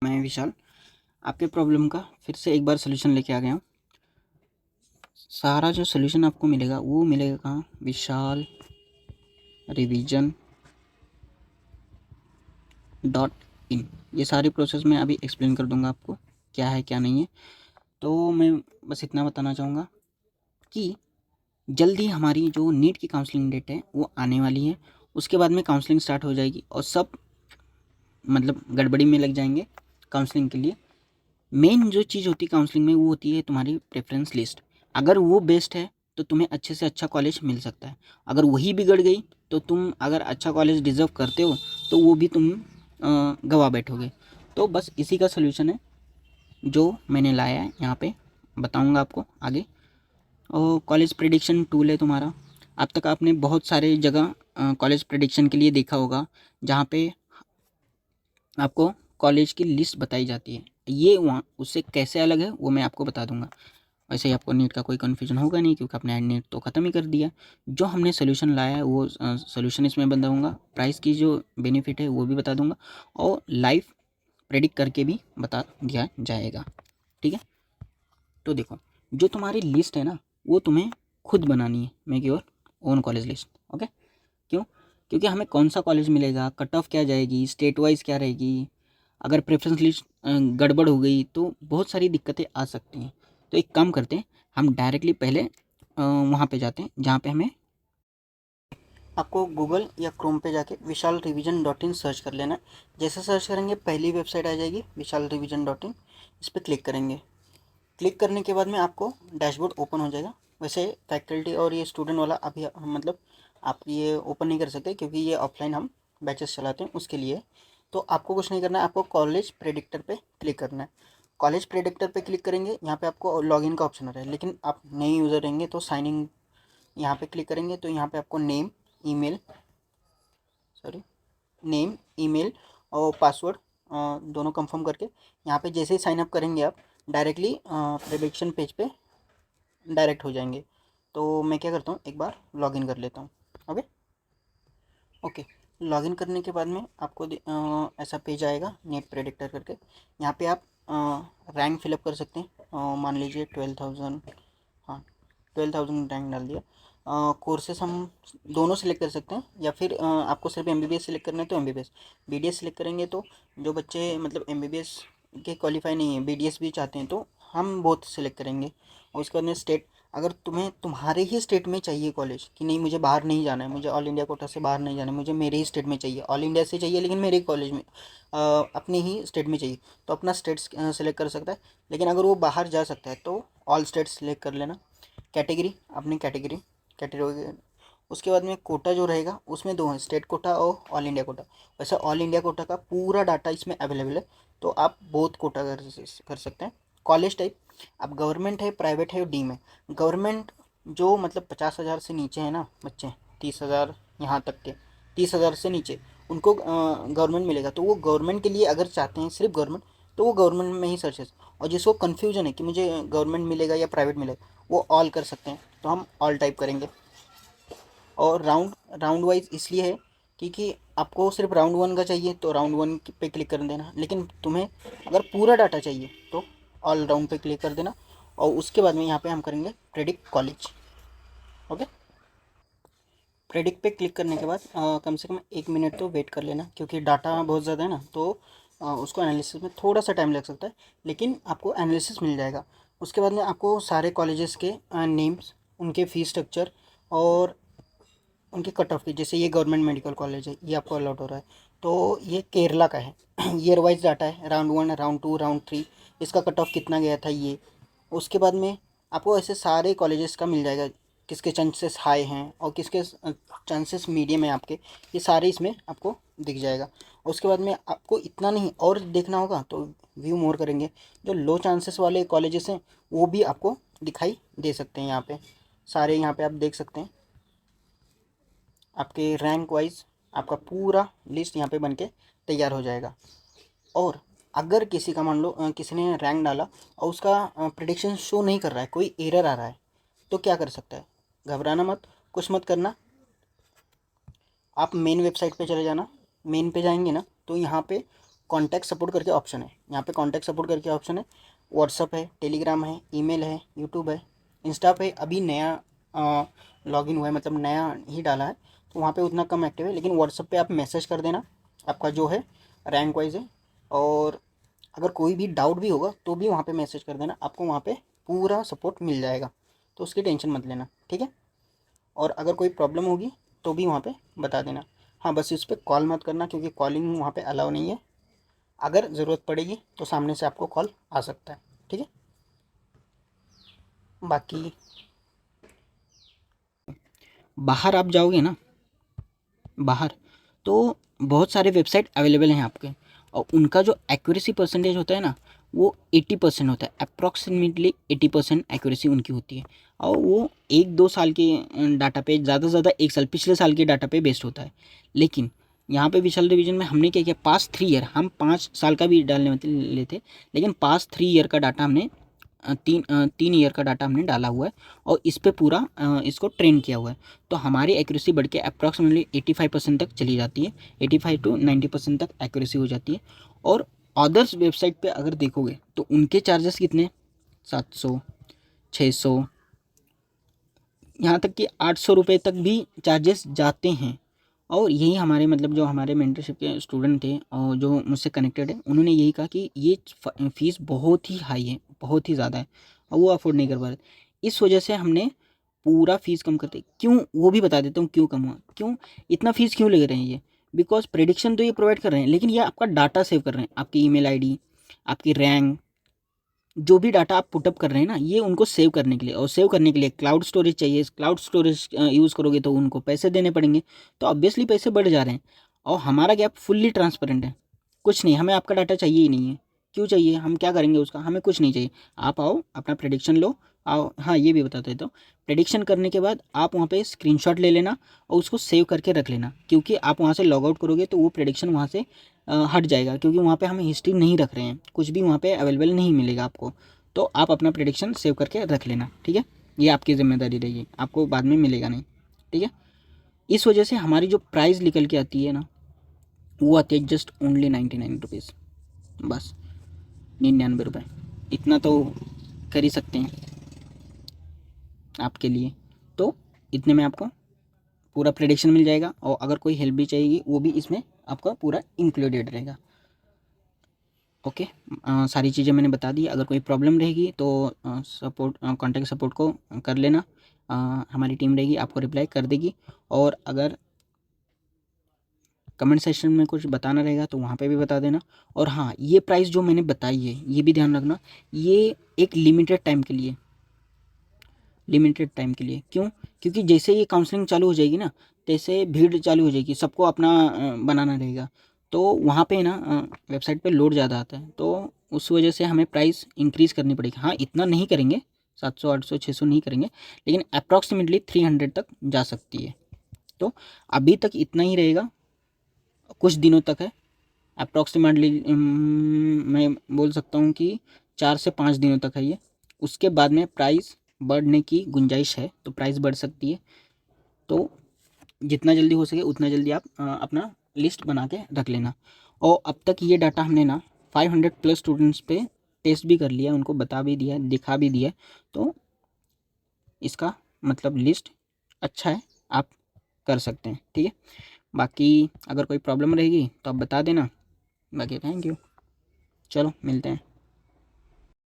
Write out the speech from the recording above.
मैं विशाल आपके प्रॉब्लम का फिर से एक बार सलूशन लेके आ गया हूँ। सारा जो सलूशन आपको मिलेगा वो मिलेगा कहाँ? विशाल रिवीजन डॉट इन। ये सारी प्रोसेस मैं अभी एक्सप्लेन कर दूंगा आपको क्या है क्या नहीं है। तो मैं बस इतना बताना चाहूँगा कि जल्दी हमारी जो नीट की काउंसलिंग डेट है वो आने वाली है। उसके बाद में काउंसलिंग स्टार्ट हो जाएगी और सब मतलब गड़बड़ी में लग जाएंगे काउंसलिंग के लिए। मेन जो चीज़ होती है काउंसलिंग में वो होती है तुम्हारी प्रेफरेंस लिस्ट। अगर वो बेस्ट है तो तुम्हें अच्छे से अच्छा कॉलेज मिल सकता है। अगर वही बिगड़ गई तो तुम अगर अच्छा कॉलेज डिज़र्व करते हो तो वो भी तुम गवा बैठोगे। तो बस इसी का सलूशन है जो मैंने लाया है यहाँ पे, बताऊँगा आपको आगे। और कॉलेज प्रेडिक्शन टूल है तुम्हारा। अब तक आपने बहुत सारे जगह कॉलेज प्रेडिक्शन के लिए देखा होगा जहाँ पे आपको कॉलेज की लिस्ट बताई जाती है। ये वहाँ उससे कैसे अलग है वो मैं आपको बता दूंगा। वैसे ही आपको नीट का कोई कन्फ्यूजन होगा नहीं क्योंकि आपने नीट तो ख़त्म ही कर दिया। जो हमने सोल्यूशन लाया है वो सोल्यूशन इसमें बताऊंगा। प्राइस की जो बेनिफिट है वो भी बता दूंगा और लाइव प्रेडिक्ट करके भी बता दिया जाएगा। ठीक है, तो देखो जो तुम्हारी लिस्ट है ना वो तुम्हें खुद बनानी है, make your own college list. Okay, क्यों? क्योंकि हमें कौन सा कॉलेज मिलेगा, कट ऑफ क्या जाएगी, स्टेट वाइज क्या रहेगी, अगर प्रेफरेंस लिस्ट गड़बड़ हो गई तो बहुत सारी दिक्कतें आ सकती हैं। तो एक काम करते हैं, हम डायरेक्टली पहले वहाँ पे जाते हैं जहाँ पे हमें आपको गूगल या क्रोम पे जाके विशाल रिवीजन डॉट इन सर्च कर लेना है। जैसे सर्च करेंगे पहली वेबसाइट आ जाएगी विशाल रिवीजन डॉट इन। इस पर क्लिक करेंगे। क्लिक करने के बाद में आपको डैशबोर्ड ओपन हो जाएगा। वैसे फैकल्टी और ये स्टूडेंट वाला अभी मतलब आप ये ओपन नहीं कर सकते क्योंकि ये ऑफलाइन हम बैचेस चलाते हैं उसके लिए। तो आपको कुछ नहीं करना है, आपको कॉलेज प्रेडिक्टर पे क्लिक करना है। कॉलेज प्रेडिक्टर पे क्लिक करेंगे, यहाँ पे आपको लॉगिन का ऑप्शन आ रहा है, लेकिन आप नए यूज़र रहेंगे तो साइन इन यहाँ पे क्लिक करेंगे। तो यहाँ पे आपको ईमेल सॉरी नेम ईमेल और पासवर्ड दोनों कंफर्म करके यहाँ पे जैसे ही साइन अप करेंगे आप डायरेक्टली प्रेडिक्शन पेज पे डायरेक्ट हो जाएंगे। तो मैं क्या करता हूँ, एक बार लॉगिन कर लेता हूँ। ओके ओके, लॉगिन करने के बाद में आपको ऐसा पेज आएगा नेट प्रेडिक्टर करके। यहाँ पे आप रैंक फिलअप कर सकते हैं। मान लीजिए 12,000, हाँ 12,000 रैंक डाल दिया। कोर्सेस हम दोनों सिलेक्ट कर सकते हैं या फिर आपको सिर्फ एमबीबीएस सिलेक्ट करना है तो एमबीबीएस। बीडीएस सिलेक्ट करेंगे तो जो बच्चे मतलब एमबीबीएस के क्वालिफाई नहीं है, बीडीएस भी चाहते हैं तो हम बोथ सिलेक्ट करेंगे। और उसके बाद में स्टेट, अगर तुम्हें तुम्हारे ही स्टेट में चाहिए कॉलेज कि नहीं मुझे बाहर नहीं जाना है, मुझे ऑल इंडिया कोटा से बाहर नहीं जाना है, मुझे मेरे ही स्टेट में चाहिए, ऑल इंडिया से चाहिए लेकिन मेरे ही कॉलेज में अपने ही स्टेट में चाहिए, तो अपना स्टेट सेलेक्ट कर सकता है। लेकिन अगर वो बाहर जा सकता है तो ऑल स्टेट सेलेक्ट कर लेना। कैटेगरी अपनी कैटेगरी उसके बाद में कोटा जो रहेगा उसमें दो हैं, स्टेट कोटा और ऑल इंडिया कोटा। वैसे ऑल इंडिया कोटा का पूरा डाटा इसमें अवेलेबल है तो आप बहुत कोटा कर सकते हैं। कॉलेज टाइप अब गवर्नमेंट है, प्राइवेट है, डीम है। गवर्नमेंट जो मतलब 50,000 से नीचे है ना बच्चे, 30,000 यहाँ तक के, 30,000 से नीचे उनको गवर्नमेंट मिलेगा। तो वो गवर्नमेंट के लिए अगर चाहते हैं सिर्फ गवर्नमेंट तो वो गवर्नमेंट में ही सर्चेस। और जिसको कन्फ्यूजन है कि मुझे गवर्नमेंट मिलेगा या प्राइवेट मिलेगा वो ऑल कर सकते हैं, तो हम ऑल टाइप करेंगे। और राउंड राउंड वाइज इसलिए है क्योंकि आपको सिर्फ राउंड वन का चाहिए तो राउंड वन पे क्लिक कर देना, लेकिन तुम्हें अगर पूरा डाटा चाहिए तो ऑल राउंड पे क्लिक कर देना। और उसके बाद में यहाँ पे हम करेंगे प्रेडिक्ट कॉलेज। ओके, प्रेडिक्ट पे क्लिक करने के बाद कम से कम 1 मिनट तो वेट कर लेना क्योंकि डाटा बहुत ज़्यादा है ना, तो उसको एनालिसिस में थोड़ा सा टाइम लग सकता है, लेकिन आपको एनालिसिस मिल जाएगा। उसके बाद में आपको सारे कॉलेजेस के नेम्स, उनके फ़ीस स्ट्रक्चर और उनके कट ऑफ की, जैसे ये गवर्नमेंट मेडिकल कॉलेज है ये आपको अलॉट हो रहा है तो ये केरला का है। ईयर वाइज डाटा है, round one, round to, round three, इसका कट ऑफ कितना गया था ये। उसके बाद में आपको ऐसे सारे कॉलेजेस का मिल जाएगा, किसके चांसेस हाई हैं और किसके चांसेस मीडियम है आपके, ये सारे इसमें आपको दिख जाएगा। उसके बाद में आपको इतना नहीं और देखना होगा तो व्यू मोर करेंगे, जो लो चांसेस वाले कॉलेजेस हैं वो भी आपको दिखाई दे सकते हैं। यहाँ पे सारे यहाँ पे आप देख सकते हैं आपके रैंक वाइज आपका पूरा लिस्ट यहाँ पे बन के तैयार हो जाएगा। और अगर किसी का मान लो किसी ने रैंक डाला और उसका प्रिडिक्शन शो नहीं कर रहा है, कोई एरर आ रहा है, तो क्या कर सकता है? घबराना मत, कुछ मत करना, आप मेन वेबसाइट पे चले जाना। मेन पे जाएंगे ना तो यहाँ पे कॉन्टैक्ट सपोर्ट करके ऑप्शन है, यहाँ पे कॉन्टैक्ट सपोर्ट करके ऑप्शन है। व्हाट्सअप है, टेलीग्राम है, ईमेल है, यूट्यूब है, इंस्टा पे अभी नया लॉगिन हुआ है, मतलब नया ही डाला है, तो वहाँ पे उतना कम एक्टिव है। लेकिन व्हाट्सअप पे आप मैसेज कर देना, आपका जो है रैंक वाइज है। और अगर कोई भी डाउट भी होगा तो भी वहाँ पे मैसेज कर देना, आपको वहाँ पे पूरा सपोर्ट मिल जाएगा, तो उसकी टेंशन मत लेना, ठीक है। और अगर कोई प्रॉब्लम होगी तो भी वहाँ पे बता देना। हाँ, बस इस पर कॉल मत करना, क्योंकि कॉलिंग वहाँ पे अलाउ नहीं है। अगर ज़रूरत पड़ेगी तो सामने से आपको कॉल आ सकता है, ठीक है। बाकी बाहर आप जाओगे ना, बाहर तो बहुत सारे वेबसाइट अवेलेबल हैं आपके, और उनका जो एक्यूरेसी परसेंटेज होता है ना, वो 80% होता है, अप्रॉक्सीमेटली 80% एक्यूरेसी उनकी होती है। और वो 1-2 साल के डाटा पे, ज़्यादा से ज़्यादा 1 साल पिछले साल के डाटा पे बेस्ड होता है। लेकिन यहाँ पे विशाल रिवीजन में हमने क्या किया, पास्ट 3 ईयर, हम 5 साल का भी डालने लेते, लेकिन पास्ट 3 ईयर का डाटा हमने 3 ईयर का डाटा हमने डाला हुआ है, और इस पे पूरा इसको ट्रेन किया हुआ है। तो हमारी एक्यूरेसी बढ़ के अप्रॉक्सीमेटली 85% तक चली जाती है, 85 to 90% तक एक्यूरेसी हो जाती है। और अदर्स वेबसाइट पे अगर देखोगे तो उनके चार्जेस कितने, 700, 600, यहाँ तक कि 800 रुपये तक भी चार्जेस जाते हैं। और यही हमारे मतलब जो हमारे मेंटरशिप के स्टूडेंट थे और जो मुझसे कनेक्टेड है, उन्होंने यही कहा कि ये फ़ीस बहुत ही हाई है, बहुत ही ज़्यादा है, और वो अफोर्ड नहीं कर पा रहे। इस वजह से हमने पूरा फ़ीस कम करते, क्यों वो भी बता देता हूँ क्यों कम हुआ, क्यों इतना फ़ीस क्यों ले रहे हैं ये। बिकॉज प्रेडिक्शन तो ये प्रोवाइड कर रहे हैं, लेकिन ये आपका डाटा सेव कर रहे हैं, आपकी ईमेल आईडी, आपकी रैंक, जो भी डाटा आप पुटअप कर रहे हैं ना, ये उनको सेव करने के लिए, और सेव करने के लिए क्लाउड स्टोरेज चाहिए। क्लाउड स्टोरेज यूज़ करोगे तो उनको पैसे देने पड़ेंगे, तो ऑब्वियसली पैसे बढ़ जा रहे हैं। और हमारा गैप फुल्ली ट्रांसपेरेंट है, कुछ नहीं, हमें आपका डाटा चाहिए ही नहीं है। क्यों चाहिए, हम क्या करेंगे उसका, हमें कुछ नहीं चाहिए। आप आओ, अपना प्रेडिक्शन लो, आओ। हाँ, ये भी बता देता हूँ, प्रेडिक्शन करने के बाद आप वहाँ पे स्क्रीनशॉट ले लेना और उसको सेव करके रख लेना, क्योंकि आप वहाँ से लॉग आउट करोगे तो वो प्रेडिक्शन वहाँ से हट जाएगा, क्योंकि वहाँ पे हम हिस्ट्री नहीं रख रहे हैं, कुछ भी वहाँ पे अवेलेबल नहीं मिलेगा आपको। तो आप अपना प्रेडिक्शन सेव करके रख लेना, ठीक है। ये आपकी ज़िम्मेदारी रहेगी, आपको बाद में मिलेगा नहीं, ठीक है। इस वजह से हमारी जो प्राइस निकल के आती है ना, वो आती है जस्ट ओनली 99 रुपीज़, बस 99 रुपये। इतना तो कर ही सकते हैं आपके लिए। तो इतने में आपको पूरा प्रेडिक्शन मिल जाएगा, और अगर कोई हेल्प भी चाहिए वो भी इसमें आपका पूरा इंक्लूडेड रहेगा। ओके, सारी चीज़ें मैंने बता दी। अगर कोई प्रॉब्लम रहेगी तो सपोर्ट कॉन्टैक्ट सपोर्ट को कर लेना, हमारी टीम रहेगी, आपको रिप्लाई कर देगी। और अगर कमेंट सेक्शन में कुछ बताना रहेगा तो वहाँ पे भी बता देना। और हाँ, ये प्राइस जो मैंने बताई है ये भी ध्यान रखना, ये एक लिमिटेड टाइम के लिए, लिमिटेड टाइम के लिए। क्यों, क्योंकि जैसे ये काउंसलिंग चालू हो जाएगी ना, तैसे भीड़ चालू हो जाएगी, सबको अपना बनाना रहेगा, तो वहाँ पे ना वेबसाइट पे लोड ज़्यादा आता है, तो उस वजह से हमें प्राइस इंक्रीज़ करनी पड़ेगी। हाँ, इतना नहीं करेंगे, 700, 800, 600 नहीं करेंगे, लेकिन अप्रॉक्सीमेटली 300 तक जा सकती है। तो अभी तक इतना ही रहेगा, कुछ दिनों तक है। अप्रॉक्सीमेटली मैं बोल सकता हूँ कि 4 से 5 दिनों तक है ये। उसके बाद में प्राइस बढ़ने की गुंजाइश है, तो प्राइस बढ़ सकती है। तो जितना जल्दी हो सके उतना जल्दी आप अपना लिस्ट बना के रख लेना। और अब तक ये डाटा हमने ना 500+ स्टूडेंट्स पे टेस्ट भी कर लिया, उनको बता भी दिया, दिखा भी दिया। तो इसका मतलब लिस्ट अच्छा है, आप कर सकते हैं, ठीक है। बाकी अगर कोई प्रॉब्लम रहेगी तो आप बता देना। बाकी थैंक यू, चलो मिलते हैं।